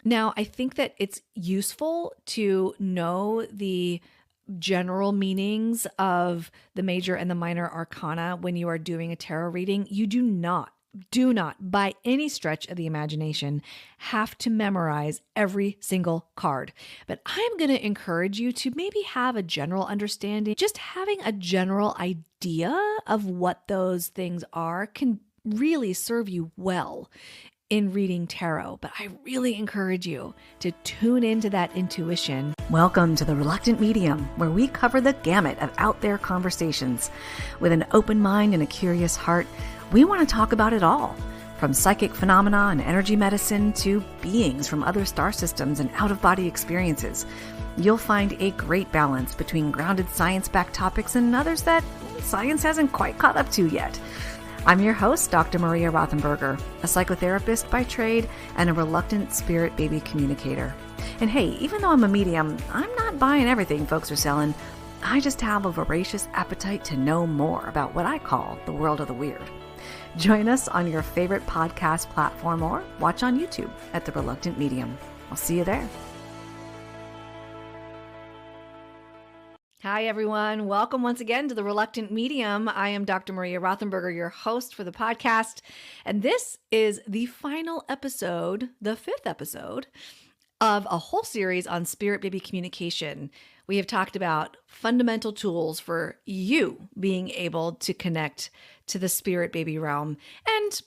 Now, I think that it's useful to know the general meanings of the major and the minor arcana when you are doing a tarot reading. You do not, by any stretch of the imagination, have to memorize every single card. But I'm going to encourage you to maybe have a general understanding. Just having a general idea of what those things are can really serve you well in reading tarot, but I really encourage you to tune into that intuition. Welcome to The Reluctant Medium, where we cover the gamut of out there conversations. With an open mind and a curious heart, we want to talk about it all, from psychic phenomena and energy medicine to beings from other star systems and out-of-body experiences. You'll find a great balance between grounded science-backed topics and others that science hasn't quite caught up to yet. I'm your host, Dr. Maria Rothenberger, a psychotherapist by trade and a reluctant spirit baby communicator. And hey, even though I'm a medium, I'm not buying everything folks are selling. I just have a voracious appetite to know more about what I call the world of the weird. Join us on your favorite podcast platform or watch on YouTube at The Reluctant Medium. I'll see you there. Hi, everyone. Welcome once again to The Reluctant Medium. I am Dr. Maria Rothenberger, your host for the podcast. And this is the final episode, the 5th episode of a whole series on spirit baby communication. We have talked about fundamental tools for you being able to connect to the spirit baby realm and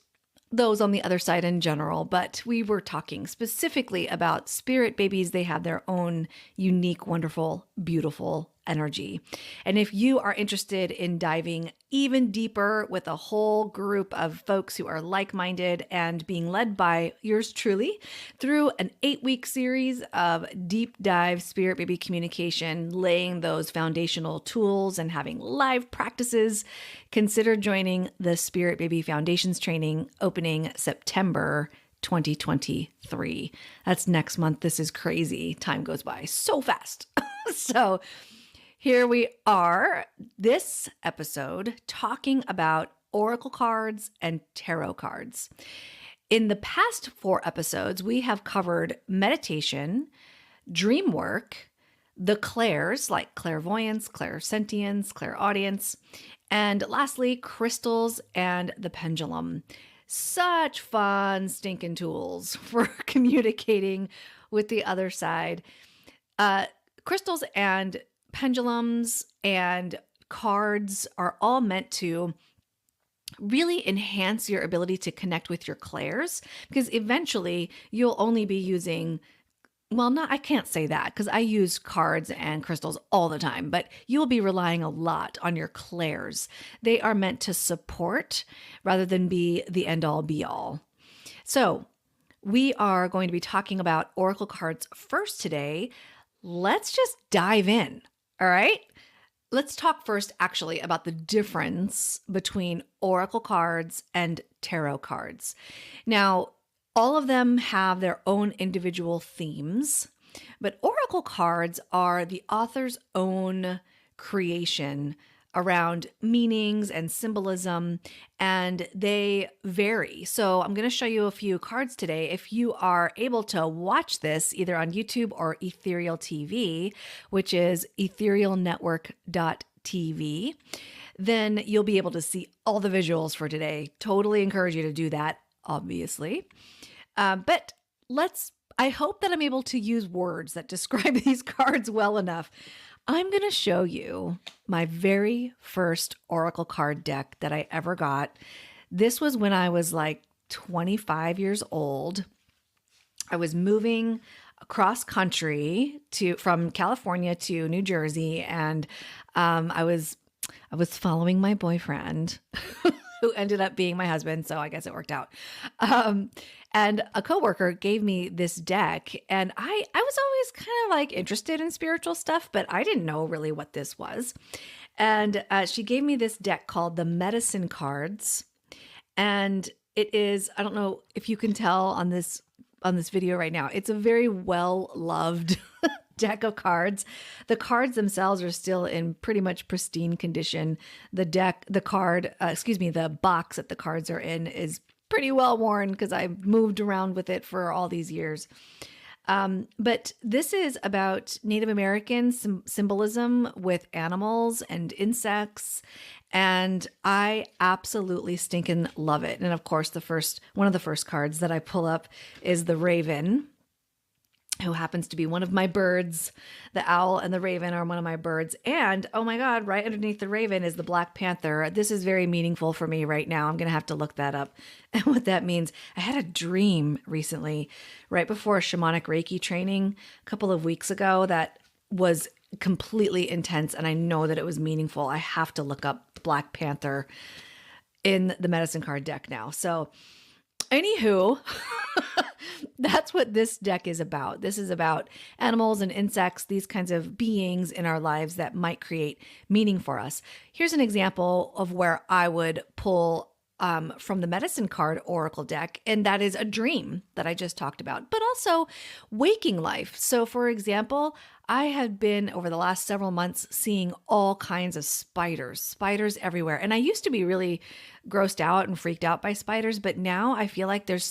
those on the other side in general, but we were talking specifically about spirit babies. They have their own unique, wonderful, beautiful energy. And if you are interested in diving even deeper with a whole group of folks who are like-minded and being led by yours truly through an 8-week series of deep dive spirit baby communication, laying those foundational tools and having live practices, consider joining the Spirit Baby Foundations training opening September 2023. That's next month. This is crazy. Time goes by so fast. So here we are, this episode, talking about oracle cards and tarot cards. In the past 4 episodes, we have covered meditation, dream work, the clairs like clairvoyance, clairsentience, clairaudience, and lastly, crystals and the pendulum. Such fun stinking tools for communicating with the other side. Crystals and pendulums and cards are all meant to really enhance your ability to connect with your clairs, because eventually you'll only be using, I can't say that because I use cards and crystals all the time, but you will be relying a lot on your clairs. They are meant to support rather than be the end all be all. So we are going to be talking about oracle cards first today. Let's just dive in. All right. Let's talk first actually about the difference between oracle cards and tarot cards. Now, all of them have their own individual themes, but oracle cards are the author's own creation around meanings and symbolism, and they vary. So I'm going to show you a few cards today. If you are able to watch this either on YouTube or Ethereal TV, which is etherealnetwork.tv, then you'll be able to see all the visuals for today. Totally encourage you to do that, obviously. But I hope that I'm able to use words that describe these cards well enough. I'm going to show you my very first oracle card deck that I ever got. This was when I was like 25 years old. I was moving across country from California to New Jersey, and I was following my boyfriend who ended up being my husband, so I guess it worked out. And a coworker gave me this deck, and I was always kind of like interested in spiritual stuff, but I didn't know really what this was. And she gave me this deck called the Medicine Cards, and it is, I don't know if you can tell on this video right now, it's a very well-loved deck of cards. The cards themselves are still in pretty much pristine condition. The box that the cards are in is pretty well worn because I've moved around with it for all these years. But this is about Native American symbolism with animals and insects. And I absolutely stinking love it. And of course, one of the first cards that I pull up is the Raven, who happens to be one of my birds. The owl and the raven are one of my birds. And oh my God, right underneath the raven is the Black Panther. This is very meaningful for me right now. I'm going to have to look that up and what that means. I had a dream recently, right before a shamanic Reiki training a couple of weeks ago, that was completely intense. And I know that it was meaningful. I have to look up Black Panther in the medicine card deck now. So, anywho, that's what this deck is about. This is about animals and insects, these kinds of beings in our lives that might create meaning for us. Here's an example of where I would pull from the medicine card oracle deck, and that is a dream that I just talked about, but also waking life. So, for example, I had been over the last several months seeing all kinds of spiders everywhere. And I used to be really grossed out and freaked out by spiders, but now I feel like there's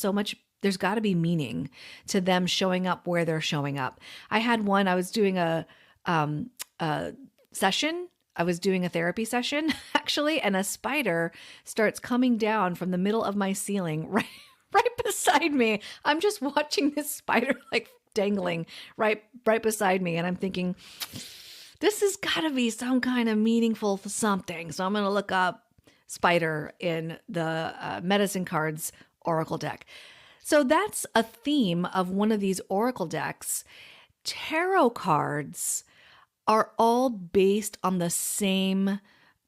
got to be meaning to them showing up where they're showing up. I had one, I was doing a session. I was doing a therapy session actually, and a spider starts coming down from the middle of my ceiling right beside me. I'm just watching this spider like dangling right beside me, and I'm thinking, this has got to be some kind of meaningful something. So I'm going to look up spider in the medicine cards oracle deck. So that's a theme of one of these oracle decks. Tarot cards are all based on the same,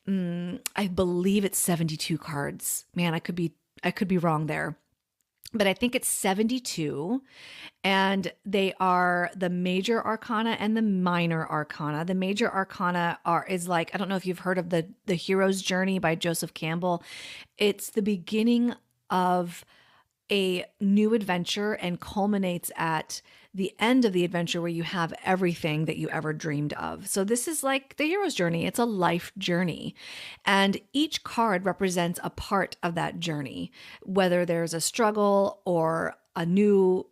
I believe it's 72 cards. Man, I could be wrong there. But I think it's 72, and they are the major arcana and the minor arcana. The major arcana is like, I don't know if you've heard of the Hero's Journey by Joseph Campbell. It's the beginning of a new adventure and culminates at the end of the adventure where you have everything that you ever dreamed of. So this is like the hero's journey. It's a life journey. And each card represents a part of that journey, whether there's a struggle or a new,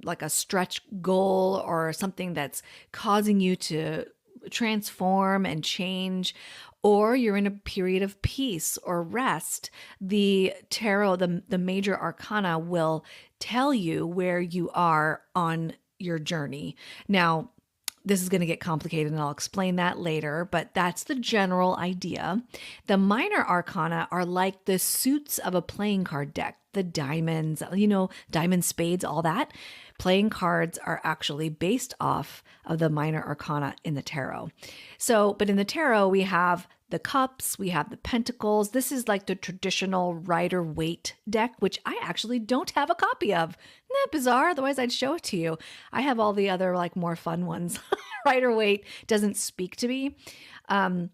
like a stretch goal or something that's causing you to transform and change, or you're in a period of peace or rest. The tarot, the major arcana, will tell you where you are on your journey. Now, this is going to get complicated and I'll explain that later, but that's the general idea. The minor arcana are like the suits of a playing card deck, the diamonds, diamond spades, all that. Playing cards are actually based off of the minor arcana in the tarot. So, but in the tarot, we have the cups, we have the pentacles. This is like the traditional Rider-Waite deck, which I actually don't have a copy of. Isn't that bizarre? Otherwise, I'd show it to you. I have all the other like more fun ones. Rider-Waite doesn't speak to me. We're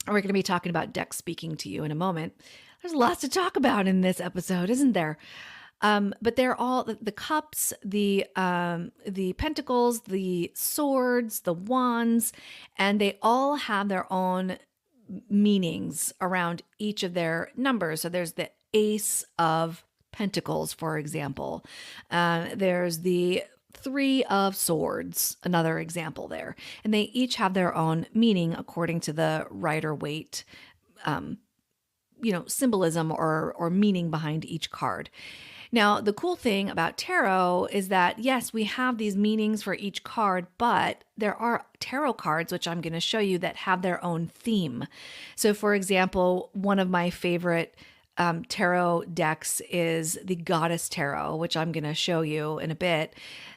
going to be talking about decks speaking to you in a moment. There's lots to talk about in this episode, isn't there? But they're all the cups, the pentacles, the swords, the wands, and they all have their own meanings around each of their numbers. So there's the Ace of Pentacles, for example. There's the Three of Swords, another example there. And they each have their own meaning according to the Rider-Waite symbolism or meaning behind each card. Now, the cool thing about tarot is that, yes, we have these meanings for each card, but there are tarot cards, which I'm going to show you, that have their own theme. So, for example, one of my favorite tarot decks is the Goddess Tarot, which I'm going to show you in a bit.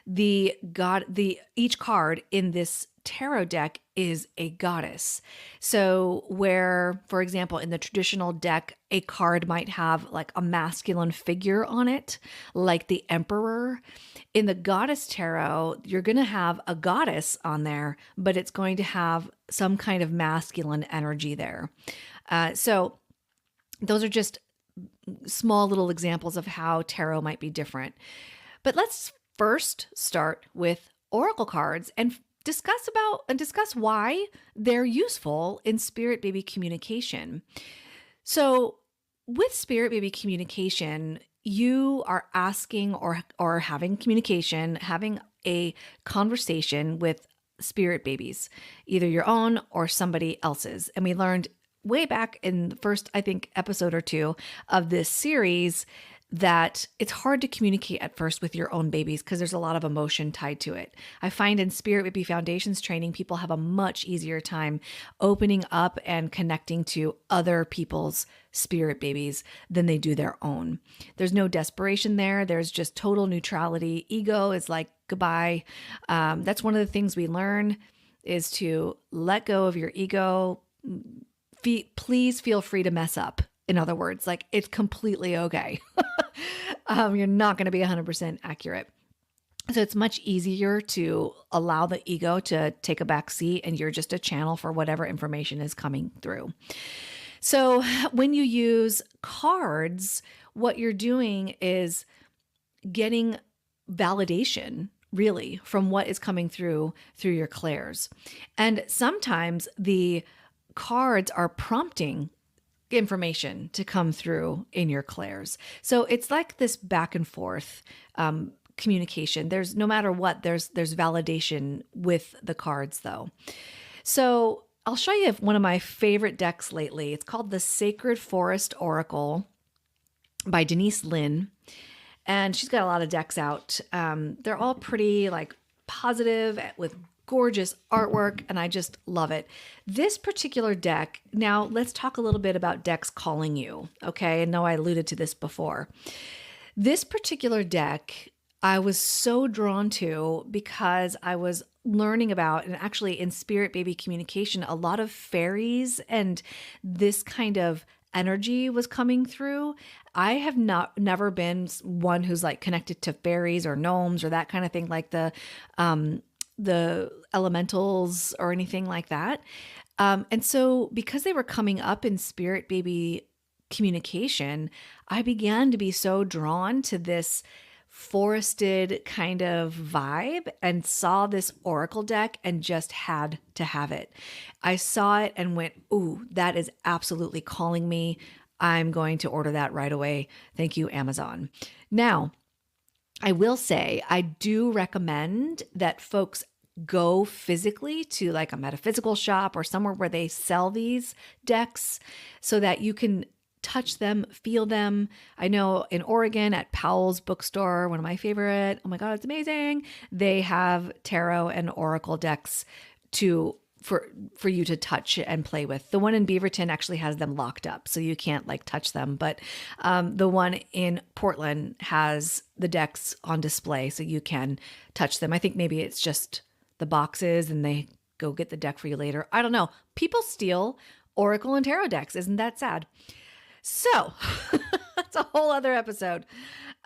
Each card in this tarot deck is a goddess. So where, for example, in the traditional deck, a card might have like a masculine figure on it, like the Emperor. In the Goddess Tarot, you're going to have a goddess on there, but it's going to have some kind of masculine energy there. So those are just small little examples of how tarot might be different. But let's first start with oracle cards and discuss why they're useful in spirit baby communication. So with spirit baby communication, you are asking or having communication, having a conversation with spirit babies, either your own or somebody else's. And we learned way back in the first, I think, episode or two of this series that it's hard to communicate at first with your own babies because there's a lot of emotion tied to it. I find in Spirit Baby Foundations training, people have a much easier time opening up and connecting to other people's spirit babies than they do their own. There's no desperation there. There's just total neutrality. Ego is like, goodbye. That's one of the things we learn is to let go of your ego. Please feel free to mess up. In other words, like it's completely okay. You're not going to be 100% accurate. So it's much easier to allow the ego to take a back seat and you're just a channel for whatever information is coming through. So when you use cards, what you're doing is getting validation really from what is coming through your clairs. And sometimes the cards are prompting information to come through in your clairs. So it's like this back and forth communication. There's no matter what, there's validation with the cards though. So I'll show you one of my favorite decks lately. It's called the Sacred Forest Oracle by Denise Lynn. And she's got a lot of decks out. They're all pretty like positive with gorgeous artwork, and I just love it. This particular deck, now let's talk a little bit about decks calling you, okay? I know I alluded to this before. This particular deck, I was so drawn to because I was learning about, and actually in Spirit Baby communication, a lot of fairies and this kind of energy was coming through. I have never been one who's like connected to fairies or gnomes or that kind of thing, like the elementals or anything like that. And so because they were coming up in Spirit Baby communication, I began to be so drawn to this forested kind of vibe and saw this oracle deck and just had to have it. I saw it and went, ooh, that is absolutely calling me. I'm going to order that right away. Thank you, Amazon. Now, I will say, I do recommend that folks go physically to like a metaphysical shop or somewhere where they sell these decks so that you can touch them, feel them. I know in Oregon at Powell's bookstore, one of my favorite, oh my God, it's amazing. They have tarot and oracle decks for you to touch and play with. The one in Beaverton actually has them locked up, so you can't like touch them. But the one in Portland has the decks on display, so you can touch them. I think maybe it's just the boxes and they go get the deck for you later. I don't know. People steal oracle and tarot decks. Isn't that sad? So that's a whole other episode.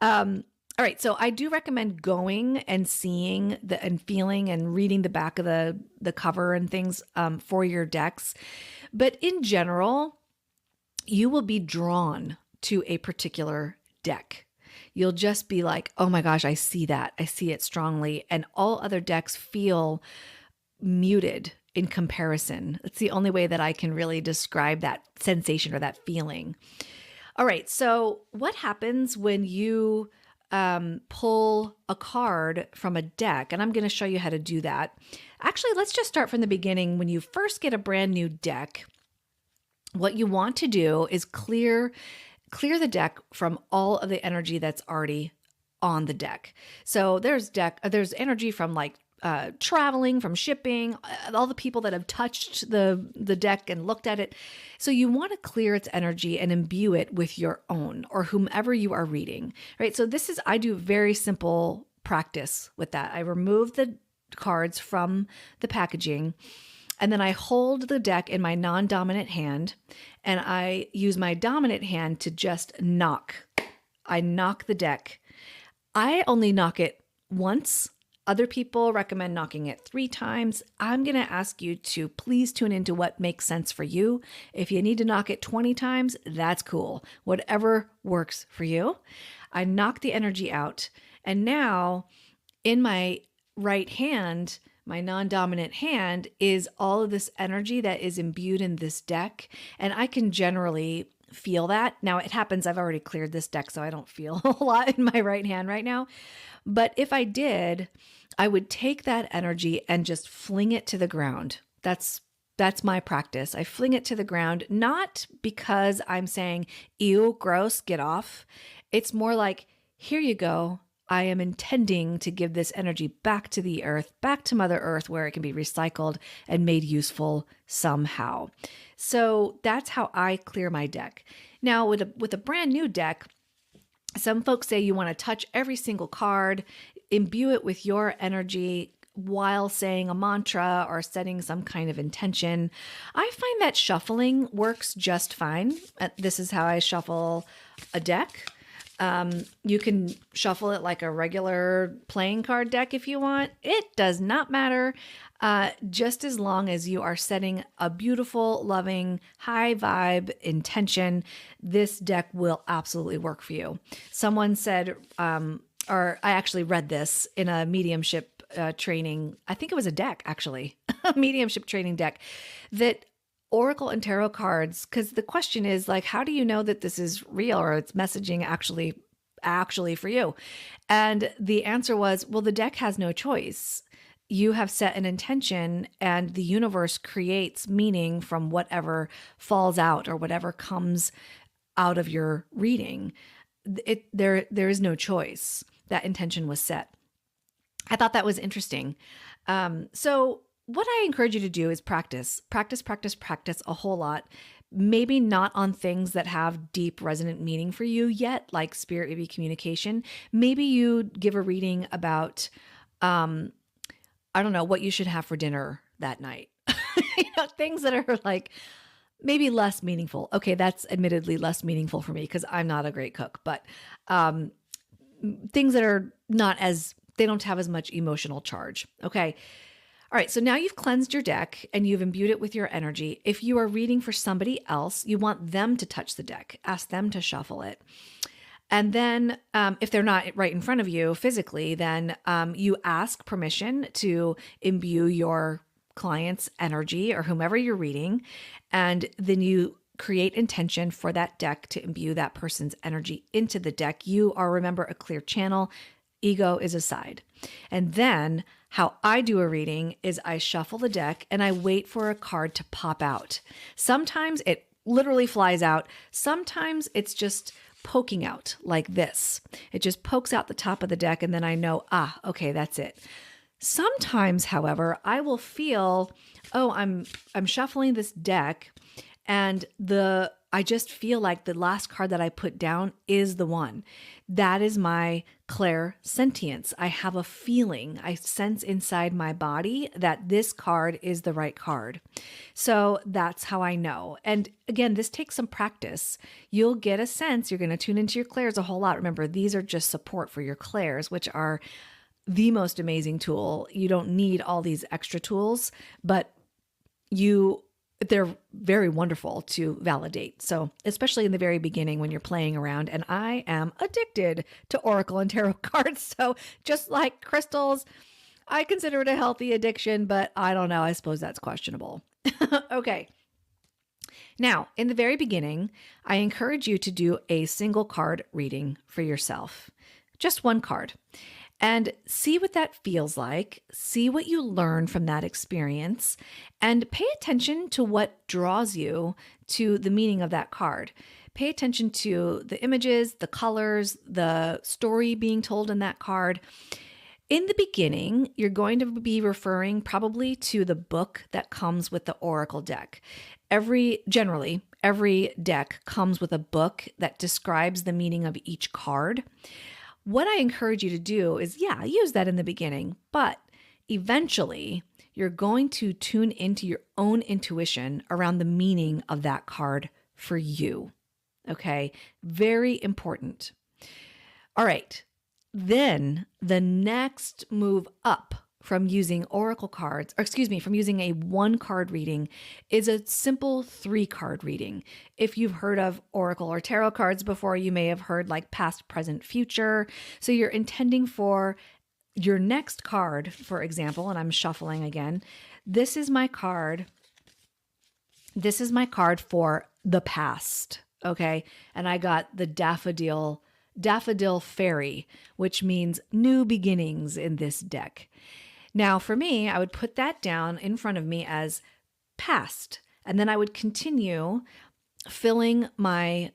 All right, so I do recommend going and seeing and feeling and reading the back of the cover and things for your decks. But in general, you will be drawn to a particular deck. You'll just be like, oh my gosh, I see that. I see it strongly. And all other decks feel muted in comparison. It's the only way that I can really describe that sensation or that feeling. All right, so what happens when you pull a card from a deck? And I'm going to show you how to do that. Actually, let's just start from the beginning. When you first get a brand new deck, what you want to do is clear the deck from all of the energy that's already on the deck. So there's energy from like traveling, from shipping, all the people that have touched the deck and looked at it. So you want to clear its energy and imbue it with your own or whomever you are reading, right? So I do very simple practice with that. I remove the cards from the packaging and then I hold the deck in my non-dominant hand and I use my dominant hand to just knock. I knock the deck. I only knock it once. Other people recommend knocking it 3 times. I'm going to ask you to please tune into what makes sense for you. If you need to knock it 20 times, that's cool. Whatever works for you. I knock the energy out. And now in my right hand, my non-dominant hand, is all of this energy that is imbued in this deck. And I can generally feel that. Now it happens, I've already cleared this deck, so I don't feel a lot in my right hand right now. But if I did, I would take that energy and just fling it to the ground. That's my practice. I fling it to the ground, not because I'm saying, ew, gross, get off. It's more like, here you go. I am intending to give this energy back to the earth, back to Mother Earth, where it can be recycled and made useful somehow. So that's how I clear my deck. Now, with a brand new deck, some folks say you want to touch every single card, imbue it with your energy while saying a mantra or setting some kind of intention. I find that shuffling works just fine. This is how I shuffle a deck. You can shuffle it like a regular playing card deck if you want. It does not matter. Just as long as you are setting a beautiful, loving, high vibe intention, this deck will absolutely work for you. Someone said, or I actually read this in a mediumship training. I think it was a deck, actually, a mediumship training deck, that Oracle and tarot cards, because the question is like, how do you know that this is real or it's messaging actually for you? And the answer was, well, the deck has no choice. You have set an intention and the universe creates meaning from whatever falls out or whatever comes out of your reading. There is no choice. That intention was set. I thought that was interesting. So what I encourage you to do is practice a whole lot. Maybe not on things that have deep resonant meaning for you yet, like spirit baby communication. Maybe you give a reading about, I don't know, what you should have for dinner that night. Things that are like maybe less meaningful. Okay, that's admittedly less meaningful for me because I'm not a great cook, but things that are they don't have as much emotional charge. Okay. All right, so now you've cleansed your deck and you've imbued it with your energy. If you are reading for somebody else, you want them to touch the deck, ask them to shuffle it. And then if they're not right in front of you physically, then you ask permission to imbue your client's energy or whomever you're reading. And then you create intention for that deck to imbue that person's energy into the deck. You are, remember, a clear channel. Ego is aside. And then how I do a reading is I shuffle the deck and I wait for a card to pop out. Sometimes it literally flies out. Sometimes it's just poking out like this. It just pokes out the top of the deck and then I know, okay, that's it. Sometimes, however, I will feel, I'm shuffling this deck and I just feel like the last card that I put down is the one. That is my clairsentience. I have a feeling, I sense inside my body that this card is the right card. So that's how I know. And again, this takes some practice. You'll get a sense, you're going to tune into your clairs a whole lot. Remember, these are just support for your clairs, which are the most amazing tool. You don't need all these extra tools, but they're very wonderful to validate. So especially in the very beginning when you're playing around, and I am addicted to Oracle and tarot cards. So just like crystals, I consider it a healthy addiction, but I don't know. I suppose that's questionable. Okay. Now, in the very beginning, I encourage you to do a single card reading for yourself. Just one card. And see what that feels like, see what you learn from that experience, and pay attention to what draws you to the meaning of that card. Pay attention to the images, the colors, the story being told in that card. In the beginning, you're going to be referring probably to the book that comes with the Oracle deck. Generally, every deck comes with a book that describes the meaning of each card. What I encourage you to do is, use that in the beginning, but eventually you're going to tune into your own intuition around the meaning of that card for you. Okay, very important. All right, then the next move up from using Oracle cards, from using a 1-card reading is a simple 3-card reading. If you've heard of Oracle or tarot cards before, you may have heard like past, present, future. So you're intending for your next card, for example, and I'm shuffling again. This is my card. This is my card for the past. Okay. And I got the Daffodil Fairy, which means new beginnings in this deck. Now, for me, I would put that down in front of me as past, and then I would continue filling my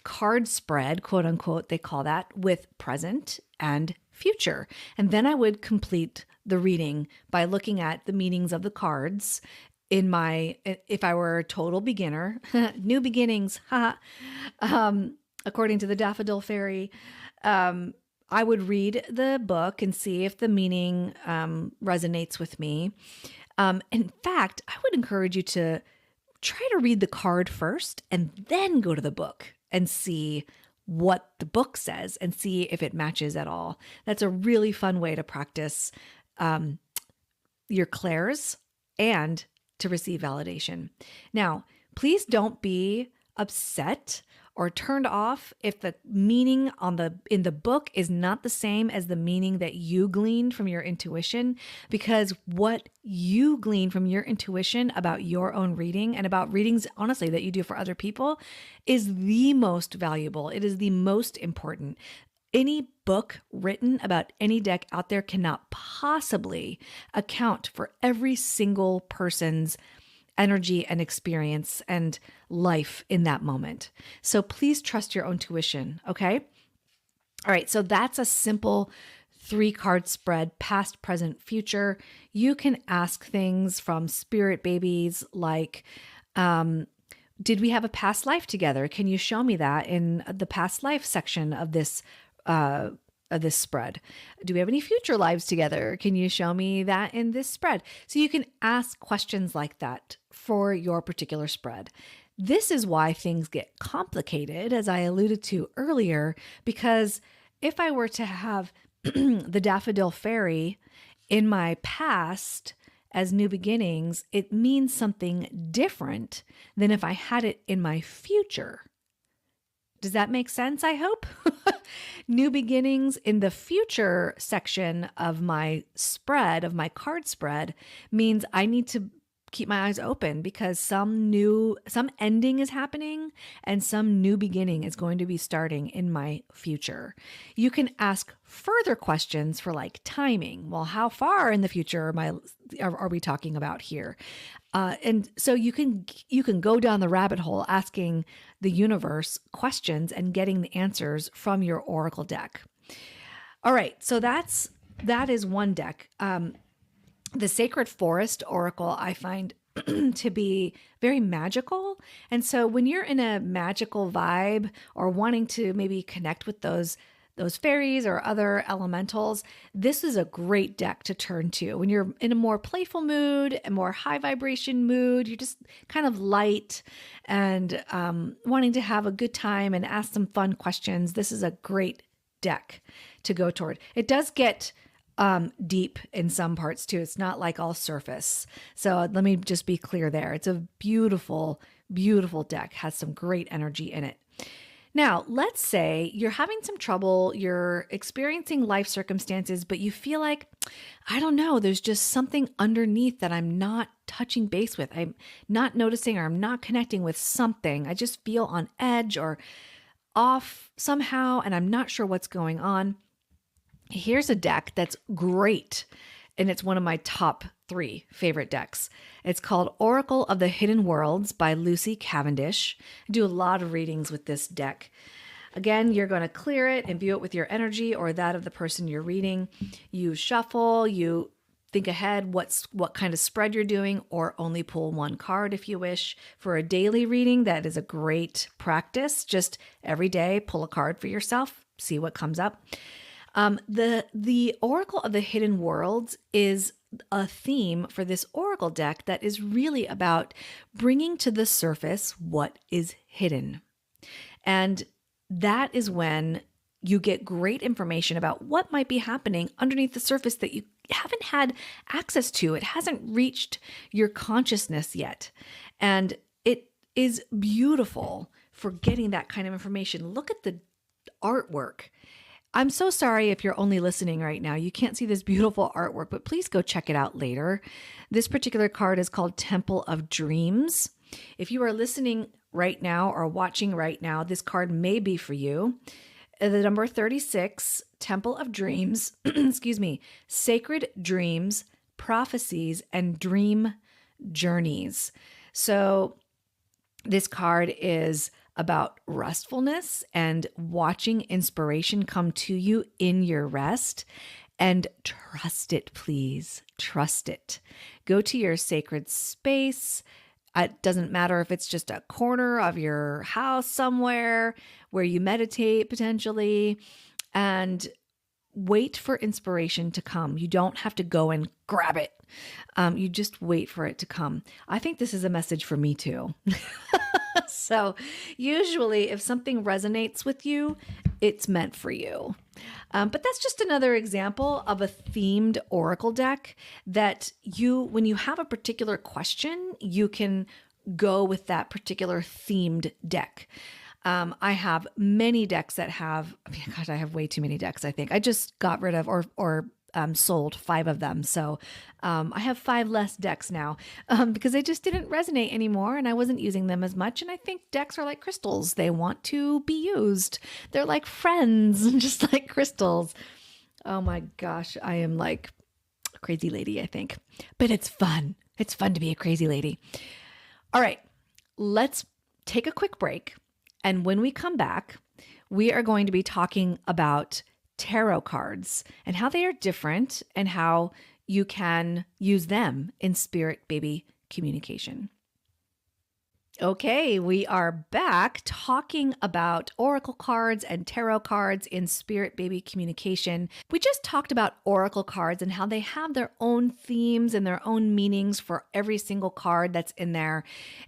card spread, quote unquote, they call that, with present and future. And then I would complete the reading by looking at the meanings of the cards in my, if I were a total beginner, new beginnings, according to the Daffodil Fairy, I would read the book and see if the meaning resonates with me. In fact, I would encourage you to try to read the card first and then go to the book and see what the book says and see if it matches at all. That's a really fun way to practice your clairs and to receive validation. Now, please don't be upset or turned off if the meaning in the book is not the same as the meaning that you gleaned from your intuition, because what you glean from your intuition about your own reading and about readings, honestly, that you do for other people is the most valuable. It is the most important. Any book written about any deck out there cannot possibly account for every single person's energy and experience and life in that moment. So please trust your own tuition, okay? All right, so that's a simple 3-card spread, past, present, future. You can ask things from spirit babies like, did we have a past life together? Can you show me that in the past life section of this spread? Do we have any future lives together? Can you show me that in this spread? So you can ask questions like that for your particular spread. This is why things get complicated, as I alluded to earlier, because if I were to have the Daffodil Fairy in my past as new beginnings, it means something different than if I had it in my future. Does that make sense? I hope. New beginnings in the future section of my spread, of my card spread, means I need to keep my eyes open because some ending is happening and some new beginning is going to be starting in my future. You can ask further questions for like timing. Well, how far in the future are we talking about here? And so you can go down the rabbit hole asking the universe questions and getting the answers from your oracle deck. All right, so that is one deck. The Sacred Forest Oracle I find to be very magical. And so when you're in a magical vibe or wanting to maybe connect with those fairies or other elementals, this is a great deck to turn to. When you're in a more playful mood, a more high vibration mood, you're just kind of light and wanting to have a good time and ask some fun questions, this is a great deck to go toward. It does get deep in some parts too. It's not like all surface. So let me just be clear there. It's a beautiful, beautiful deck, has some great energy in it. Now, let's say you're having some trouble, you're experiencing life circumstances, but you feel like, I don't know, there's just something underneath that I'm not touching base with. I'm not noticing or I'm not connecting with something. I just feel on edge or off somehow, and I'm not sure what's going on. Here's a deck that's great, and it's one of my top 3 favorite decks. It's called Oracle of the Hidden Worlds by Lucy Cavendish. I do a lot of readings with this deck. Again, you're going to clear it, imbue it with your energy or that of the person you're reading. You shuffle, you think ahead what kind of spread you're doing, or only pull one card if you wish. For a daily reading, that is a great practice. Just every day, pull a card for yourself, see what comes up. The Oracle of the Hidden Worlds is a theme for this oracle deck that is really about bringing to the surface what is hidden. And that is when you get great information about what might be happening underneath the surface that you haven't had access to. It hasn't reached your consciousness yet. And it is beautiful for getting that kind of information. Look at the artwork. I'm so sorry if you're only listening right now. You can't see this beautiful artwork, but please go check it out later. This particular card is called Temple of Dreams. If you are listening right now or watching right now, this card may be for you. The number 36, Temple of Dreams, excuse me, Sacred Dreams, Prophecies, and Dream Journeys. So this card is about restfulness and watching inspiration come to you in your rest. And trust it, please. Trust it. Go to your sacred space. It doesn't matter if it's just a corner of your house somewhere where you meditate potentially, and wait for inspiration to come. You don't have to go and grab it. You just wait for it to come. I think this is a message for me too. So usually if something resonates with you, it's meant for you. But that's just another example of a themed oracle deck that when you have a particular question, you can go with that particular themed deck. I have many decks that have, I have way too many decks, I think. I just got rid of or sold 5 of them. So I have 5 less decks now because they just didn't resonate anymore and I wasn't using them as much. And I think decks are like crystals. They want to be used. They're like friends, just like crystals. Oh my gosh, I am like a crazy lady, I think. But it's fun. It's fun to be a crazy lady. All right, let's take a quick break. And when we come back, we are going to be talking about tarot cards and how they are different and how you can use them in spirit baby communication. Okay, we are back talking about oracle cards and tarot cards in spirit baby communication. We just talked about oracle cards and how they have their own themes and their own meanings for every single card that's in there.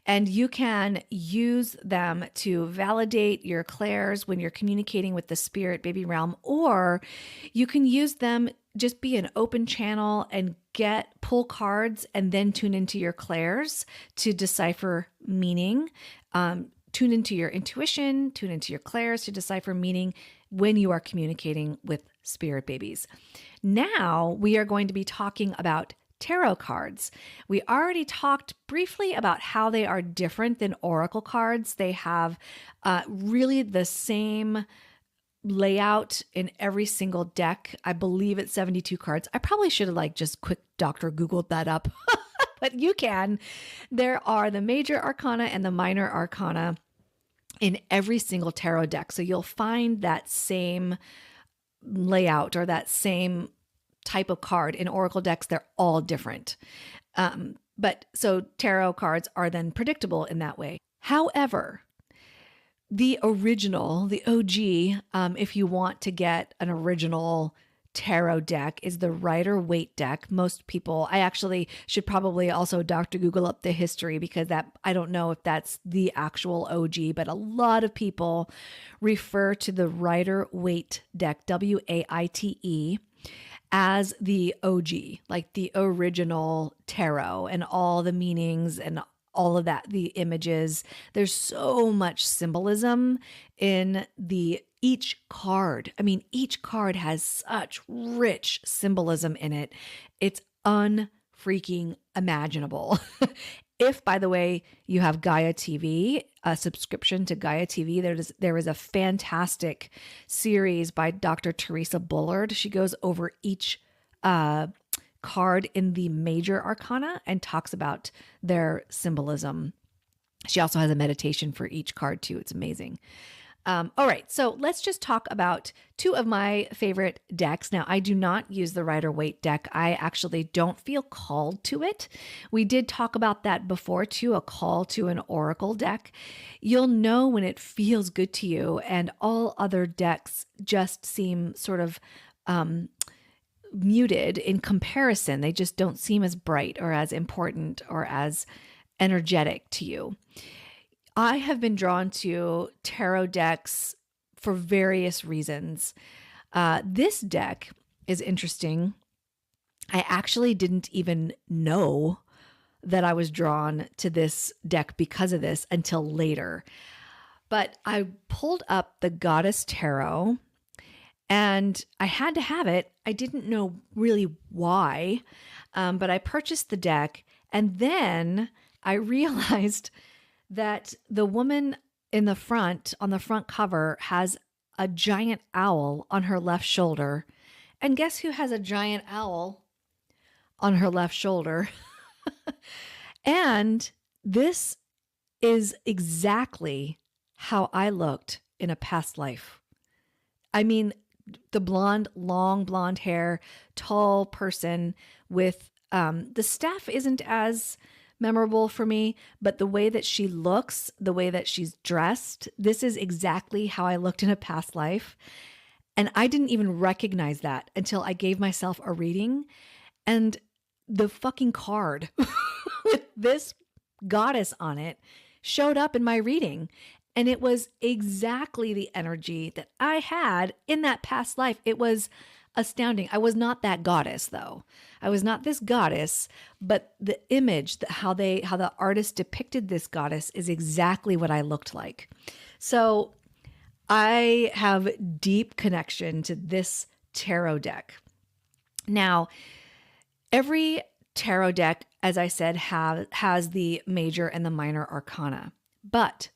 And you can use them to validate your clairs when you're communicating with the spirit baby realm, or you can use them, just be an open channel and pull cards and then tune into your clairs to decipher meaning. Tune into your intuition, tune into your clairs to decipher meaning when you are communicating with spirit babies. Now we are going to be talking about tarot cards. We already talked briefly about how they are different than oracle cards. They have really the same layout in every single deck. I believe it's 72 cards. I probably should have just quick Dr. Googled that up, but you can. There are the major arcana and the minor arcana in every single tarot deck. So you'll find that same layout or that same type of card in oracle decks. They're all different. But so tarot cards are then predictable in that way. However, the original, the OG, if you want to get an original tarot deck, is the Rider-Waite deck. Most people, I actually should probably also Dr. Google up the history because I don't know if that's the actual OG, but a lot of people refer to the Rider-Waite deck, W-A-I-T-E, as the OG, like the original tarot and all the meanings and all of that, the images. There's so much symbolism in each card. I mean, each card has such rich symbolism in it. It's unfreaking imaginable. If, by the way, you have Gaia TV, a subscription to Gaia TV, there is a fantastic series by Dr. Teresa Bullard. She goes over each card in the major arcana and talks about their symbolism. She also has a meditation for each card too. It's amazing. All right, so let's just talk about 2 of my favorite decks. Now, I do not use the Rider-Waite deck. I actually don't feel called to it. We did talk about that before too, a call to an oracle deck. You'll know when it feels good to you, and all other decks just seem sort of muted in comparison. They just don't seem as bright or as important or as energetic to you. I have been drawn to tarot decks for various reasons. This deck is interesting. I actually didn't even know that I was drawn to this deck because of this until later. But I pulled up the Goddess Tarot and I had to have it. I didn't know really why, but I purchased the deck and then I realized that the woman in the front, on the front cover, has a giant owl on her left shoulder. And guess who has a giant owl on her left shoulder? And this is exactly how I looked in a past life. I mean, the blonde, long blonde hair, tall person with the staff isn't as memorable for me, but the way that she looks, the way that she's dressed, this is exactly how I looked in a past life. And I didn't even recognize that until I gave myself a reading, and the fucking card with this goddess on it showed up in my reading. And it was exactly the energy that I had in that past life. It was astounding. I was not that goddess though. I was not this goddess, but the image, how the artist depicted this goddess is exactly what I looked like. So I have deep connection to this tarot deck. Now, every tarot deck, as I said, has the major and the minor arcana, but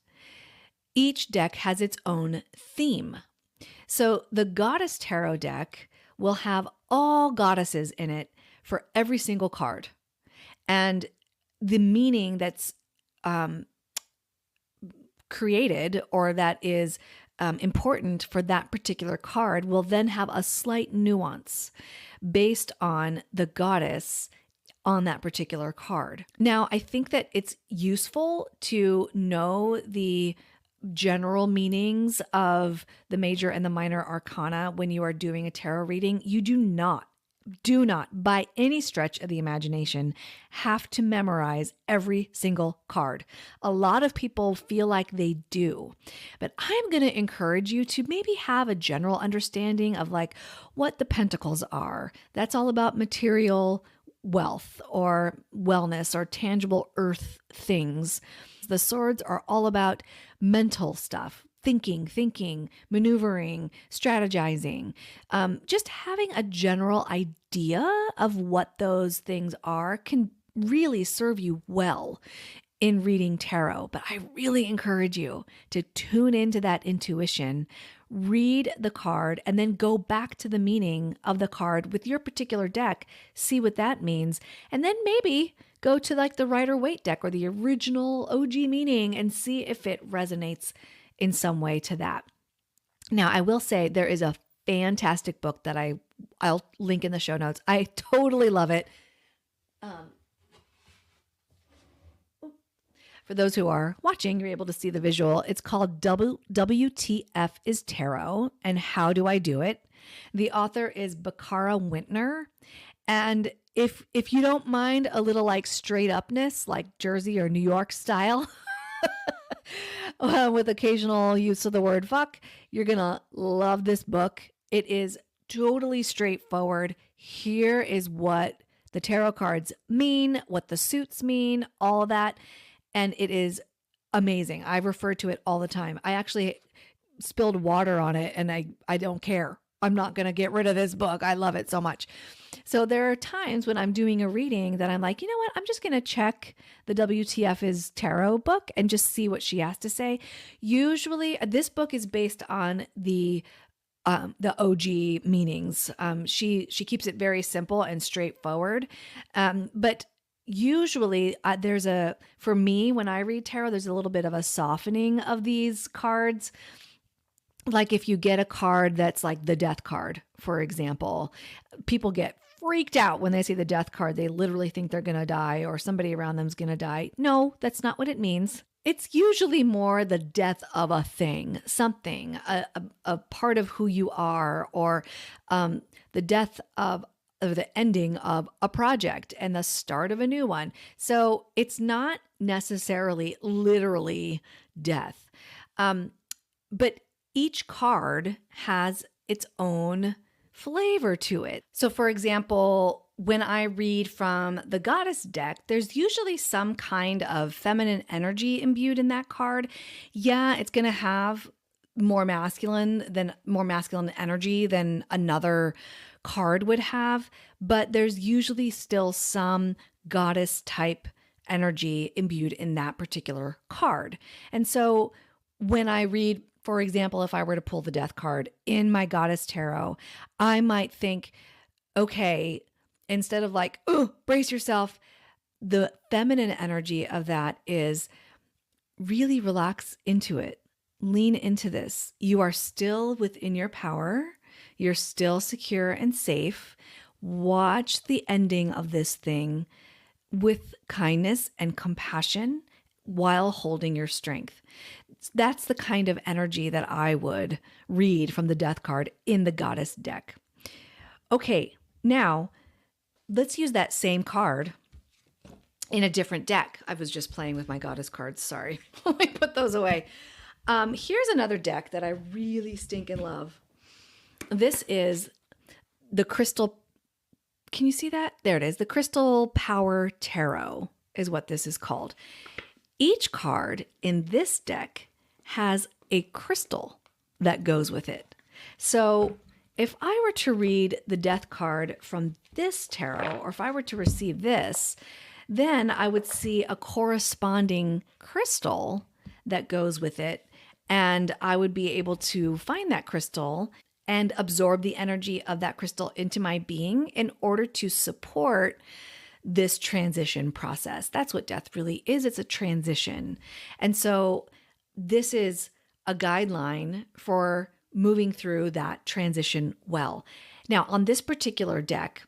each deck has its own theme. So the Goddess Tarot deck will have all goddesses in it for every single card. And the meaning that's created or that is important for that particular card will then have a slight nuance based on the goddess on that particular card. Now, I think that it's useful to know the general meanings of the major and the minor arcana when you are doing a tarot reading. You do not by any stretch of the imagination have to memorize every single card. A lot of people feel like they do, but I'm going to encourage you to maybe have a general understanding of like what the pentacles are. That's all about material wealth or wellness or tangible earth things. The swords are all about mental stuff, thinking, maneuvering, strategizing, just having a general idea of what those things are can really serve you well in reading tarot. But I really encourage you to tune into that intuition, read the card, and then go back to the meaning of the card with your particular deck, see what that means, and then maybe go to like the Rider-Waite deck or the original OG meaning and see if it resonates in some way to that. Now, I will say there is a fantastic book that I'll link in the show notes. I totally love it. For those who are watching, you're able to see the visual. It's called WTF is Tarot and How Do I Do It? The author is Bakara Wintner. And if you don't mind a little like straight upness, like Jersey or New York style, with occasional use of the word fuck, you're going to love this book. It is totally straightforward. Here is what the tarot cards mean, what the suits mean, all of that. And it is amazing. I refer to it all the time. I actually spilled water on it and I don't care. I'm not going to get rid of this book. I love it so much. So there are times when I'm doing a reading that I'm like, you know what? I'm just going to check the WTF is Tarot book and just see what she has to say. Usually this book is based on the OG meanings. She keeps it very simple and straightforward. But usually for me, when I read tarot, there's a little bit of a softening of these cards. Like if you get a card that's like the death card, for example, people get freaked out when they see the death card. They literally think they're going to die or somebody around them is going to die. No, that's not what it means. It's usually more the death of a thing, something, a part of who you are, or the death of the ending of a project and the start of a new one. So it's not necessarily literally death. But each card has its own flavor to it. So for example, when I read from the Goddess deck, there's usually some kind of feminine energy imbued in that card. Yeah, it's going to have more masculine energy than another card would have, but there's usually still some goddess type energy imbued in that particular card. And so when I read, for example, if I were to pull the death card in my Goddess Tarot, I might think, okay, instead of like, oh, brace yourself, the feminine energy of that is really relax into it. Lean into this. You are still within your power. You're still secure and safe. Watch the ending of this thing with kindness and compassion while holding your strength. That's the kind of energy that I would read from the death card in the Goddess deck. Okay, now let's use that same card in a different deck. I was just playing with my Goddess cards. Sorry. Let me put those away. Here's another deck that I really stinking love. This is the Crystal. Can you see that? There it is. The Crystal Power Tarot is what this is called. Each card in this deck has a crystal that goes with it. So if I were to read the death card from this tarot, or if I were to receive this, then I would see a corresponding crystal that goes with it. And I would be able to find that crystal and absorb the energy of that crystal into my being in order to support this transition process. That's what death really is. It's a transition. And so this is a guideline for moving through that transition well. Now, on this particular deck,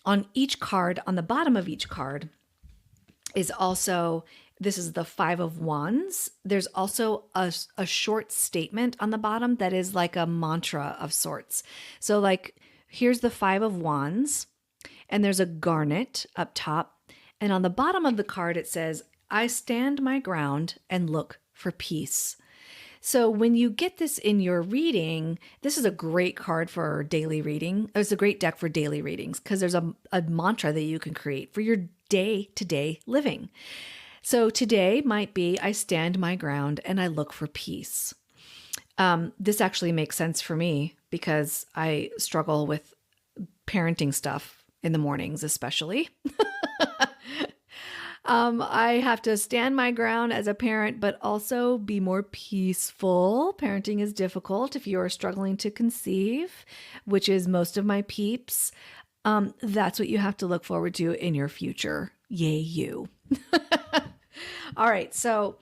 on each card, on the bottom of each card, is also, this is the Five of Wands. There's also a short statement on the bottom that is like a mantra of sorts. So like, here's the Five of Wands, and there's a garnet up top. And on the bottom of the card, it says, I stand my ground and look for peace. So when you get this in your reading, this is a great card for daily reading. It's a great deck for daily readings because there's a mantra that you can create for your day-to-day living. So today might be, I stand my ground and I look for peace. This actually makes sense for me because I struggle with parenting stuff in the mornings, especially. I have to stand my ground as a parent, but also be more peaceful. Parenting is difficult if you are struggling to conceive, which is most of my peeps. That's what you have to look forward to in your future. Yay, you. All right. So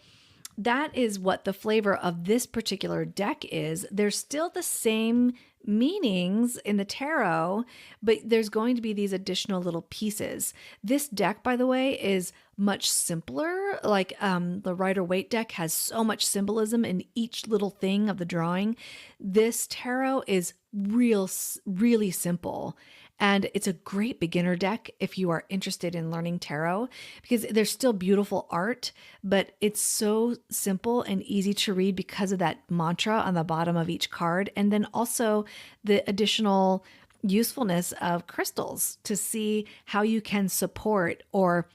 that is what the flavor of this particular deck is. There's still the same meanings in the tarot, but there's going to be these additional little pieces. This deck, by the way, is much simpler. Like the Rider-Waite deck has so much symbolism in each little thing of the drawing. This tarot is really simple. And it's a great beginner deck if you are interested in learning tarot, because there's still beautiful art, but it's so simple and easy to read because of that mantra on the bottom of each card. And then also the additional usefulness of crystals to see how you can support or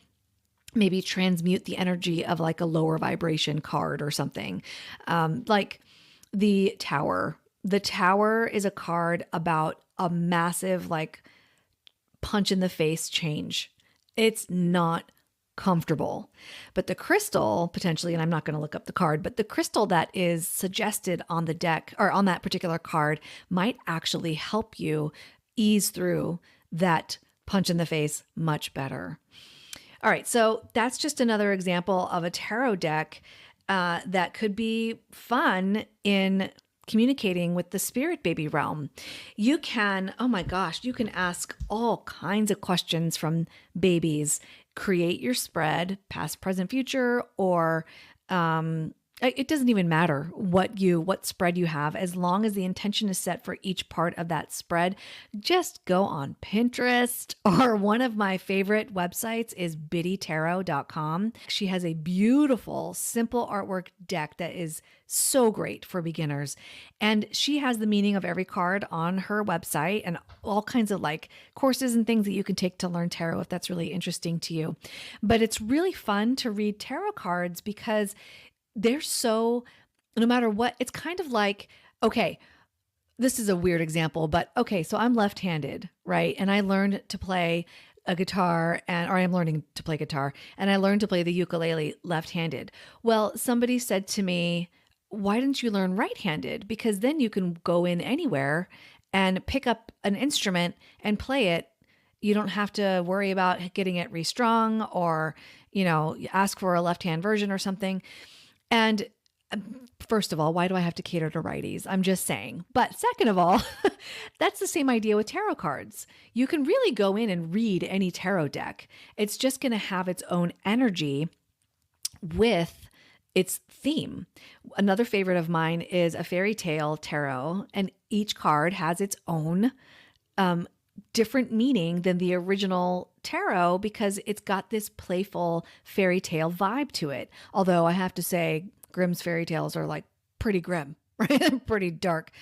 maybe transmute the energy of like a lower vibration card or something. Like the Tower. The Tower is a card about a massive like punch in the face change. It's not comfortable. But the crystal potentially, and I'm not going to look up the card, but the crystal that is suggested on the deck or on that particular card might actually help you ease through that punch in the face much better. All right, so that's just another example of a tarot deck that could be fun in communicating with the spirit baby realm. You can, oh my gosh, you can ask all kinds of questions from babies. Create your spread, past, present, future, or it doesn't even matter what spread you have, as long as the intention is set for each part of that spread. Just go on Pinterest, or one of my favorite websites is biddytarot.com. She has a beautiful, simple artwork deck that is so great for beginners. And she has the meaning of every card on her website and all kinds of like courses and things that you can take to learn tarot if that's really interesting to you. But it's really fun to read tarot cards because they're so, no matter what, it's kind of like, okay, this is a weird example, but okay, so I'm left-handed, right? And I learned to play a guitar or I am learning to play guitar, and I learned to play the ukulele left-handed. Well, somebody said to me, why didn't you learn right-handed? Because then you can go in anywhere and pick up an instrument and play it. You don't have to worry about getting it restrung or, ask for a left-hand version or something. And first of all, why do I have to cater to righties? I'm just saying. But second of all, that's the same idea with tarot cards. You can really go in and read any tarot deck. It's just going to have its own energy with its theme. Another favorite of mine is a fairy tale tarot, and each card has its own different meaning than the original tarot because it's got this playful fairy tale vibe to it. Although I have to say, Grimm's fairy tales are like pretty grim, right? Pretty dark.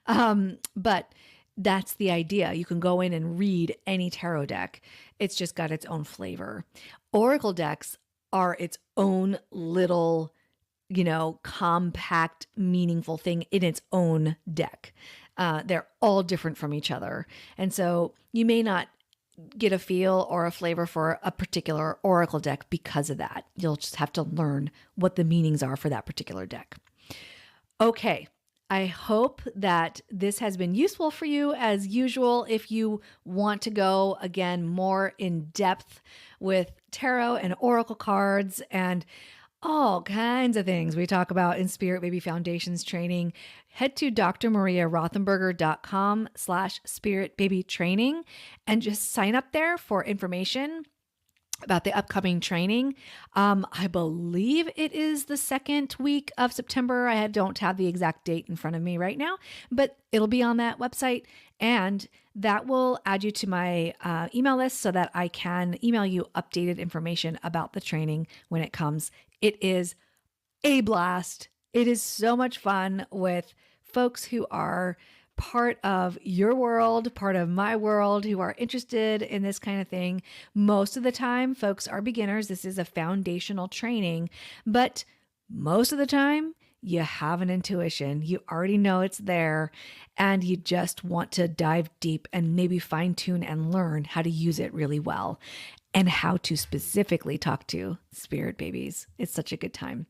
But that's the idea. You can go in and read any tarot deck. It's just got its own flavor. Oracle decks are its own little, compact, meaningful thing in its own deck. They're all different from each other. And so you may not get a feel or a flavor for a particular oracle deck because of that. You'll just have to learn what the meanings are for that particular deck. Okay. I hope that this has been useful for you. As usual, if you want to go again more in depth with tarot and oracle cards and all kinds of things we talk about in Spirit Baby Foundations training, head to drmariarothenberger.com/spiritbabytraining and just sign up there for information about the upcoming training. I believe it is the second week of September. I don't have the exact date in front of me right now, but it'll be on that website, and that will add you to my email list so that I can email you updated information about the training when it comes. It is a blast. It is so much fun with folks who are part of your world, part of my world, who are interested in this kind of thing. Most of the time, folks are beginners. This is a foundational training, but most of the time, you have an intuition. You already know it's there, and you just want to dive deep and maybe fine tune and learn how to use it really well and how to specifically talk to spirit babies. It's such a good time.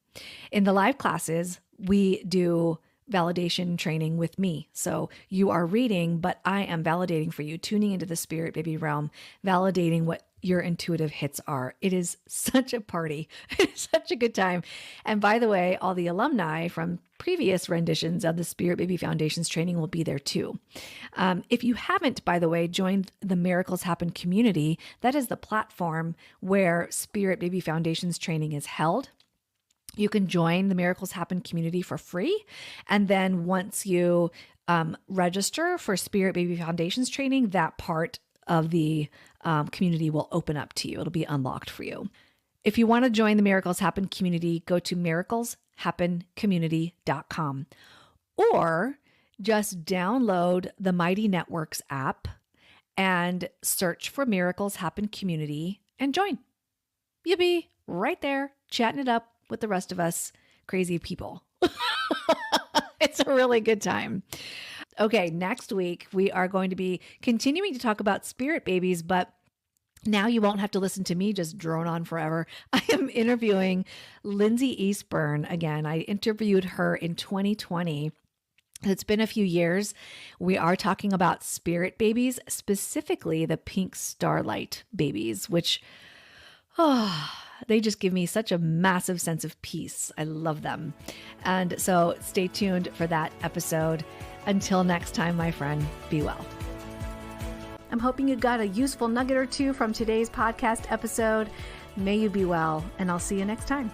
In the live classes, we do validation training with me. So you are reading, but I am validating for you, tuning into the spirit baby realm, validating what your intuitive hits are. It is such a party. It's such a good time. And by the way, all the alumni from previous renditions of the Spirit Baby Foundations training will be there too. If you haven't, by the way, joined the Miracles Happen community, that is the platform where Spirit Baby Foundations training is held. You can join the Miracles Happen community for free. And then once you register for Spirit Baby Foundations training, that part of the community will open up to you. It'll be unlocked for you. If you want to join the Miracles Happen community, go to miracleshappencommunity.com or just download the Mighty Networks app and search for Miracles Happen Community and join. You'll be right there chatting it up with the rest of us crazy people. It's a really good time. Okay, next week we are going to be continuing to talk about spirit babies, but now you won't have to listen to me just drone on forever. I am interviewing Lindsay Eastburn again. I interviewed her in 2020. It's been a few years. We are talking about spirit babies, specifically the pink starlight babies, which, they just give me such a massive sense of peace. I love them. And so stay tuned for that episode. Until next time, my friend, be well. I'm hoping you got a useful nugget or two from today's podcast episode. May you be well, and I'll see you next time.